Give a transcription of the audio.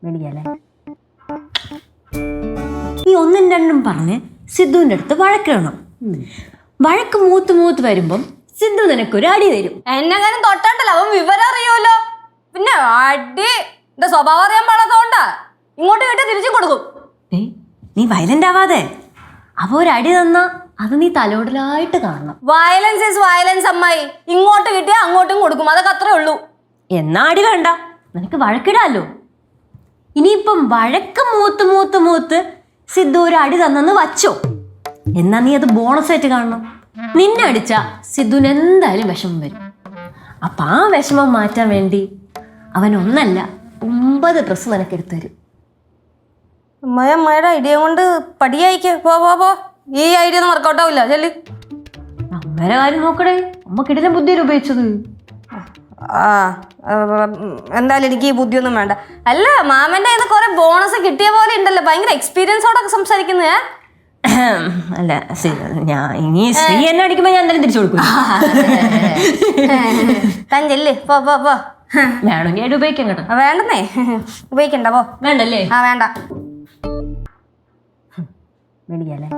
മേടിക്കാല്ലേ? ഈ ഒന്നും രണ്ടും പറഞ്ഞ് സിദ്ധുവിന്റെ അടുത്ത് വഴക്കിടണം. വഴക്ക് മൂത്ത് വരുമ്പം സിദ്ധു നിനക്കൊരു അടി തരും. എന്നെങ്ങാനും തൊട്ടാണ്ടല്ലോ അവൻ വിവരം അറിയുമല്ലോ. പിന്നെ അടി എന്റെ സ്വഭാവം അറിയാൻ പാടാത്തോണ്ടാ. ഇങ്ങോട്ട് കിട്ടി തിരിച്ചു കൊടുക്കും. നീ വയലന്റ് ആവാതെ. അവ ഒരു അടി തന്നാ അത് നീ തലോടലായിട്ട് കാണണം. വയലൻസ് ഈസ് വയലൻസ് അമ്മായി. ഇങ്ങോട്ട് കിട്ടിയാ അങ്ങോട്ടും കൊടുക്കും, അതൊക്കെ അത്രേ ഉള്ളൂ. എന്നാ അടി വേണ്ട, നിനക്ക് വഴക്കിടാലോ. ഇനിയിപ്പം വഴക്ക് മൂത്ത് സിദ്ധു ഒരു അടി തന്നെന്ന് വച്ചോ, എന്നാ നീ അത് ബോണസ് ആയിട്ട് കാണണം. നിന്നെ അടിച്ച സിദ്ധുവിന് എന്തായാലും വിഷമം വരും. അപ്പൊ ആ വിഷമം മാറ്റാൻ വേണ്ടി അവൻ 1 അല്ല 9 ഡ്രസ്സ് നിനക്ക് എടുത്തു തരും. അമ്മയുടെ ഐഡിയ കൊണ്ട് പടിയായിക്ക്. പോ ഈ ഐഡിയ ഒന്നും വർക്കൗട്ട് ആവില്ല. ചെല്ലി അമ്മേരെ കാര്യം നോക്കടേ. അമ്മ കിടില ബുദ്ധിയിൽ ഉപയോഗിച്ചത്. എന്തായാലും എനിക്ക് ഈ ബുദ്ധിയൊന്നും വേണ്ട. അല്ല, മാമന്റെ കയ്യിൽ നിന്ന് കുറെ ബോണസ് കിട്ടിയ പോലെ ഉണ്ടല്ലോ. ഭയങ്കര എക്സ്പീരിയൻസോടൊക്കെ സംസാരിക്കുന്നേ. അല്ല ഞാൻ ഇനി ശ്രീ എന്നെ അടിക്കുമ്പോ ഞാൻ എന്തായാലും തിരിച്ചു കൊടുക്കും. താൻ ചെല്ല്. പോ വേണമെങ്കിൽ ആയിട്ട് ഉപയോഗിക്കാം കേട്ടോ. വേണ്ടെന്നേ, ഉപയോഗിക്കണ്ട. പോ. വേണ്ടല്ലേ? വേണ്ട. മേടിക്കാല്ലേ?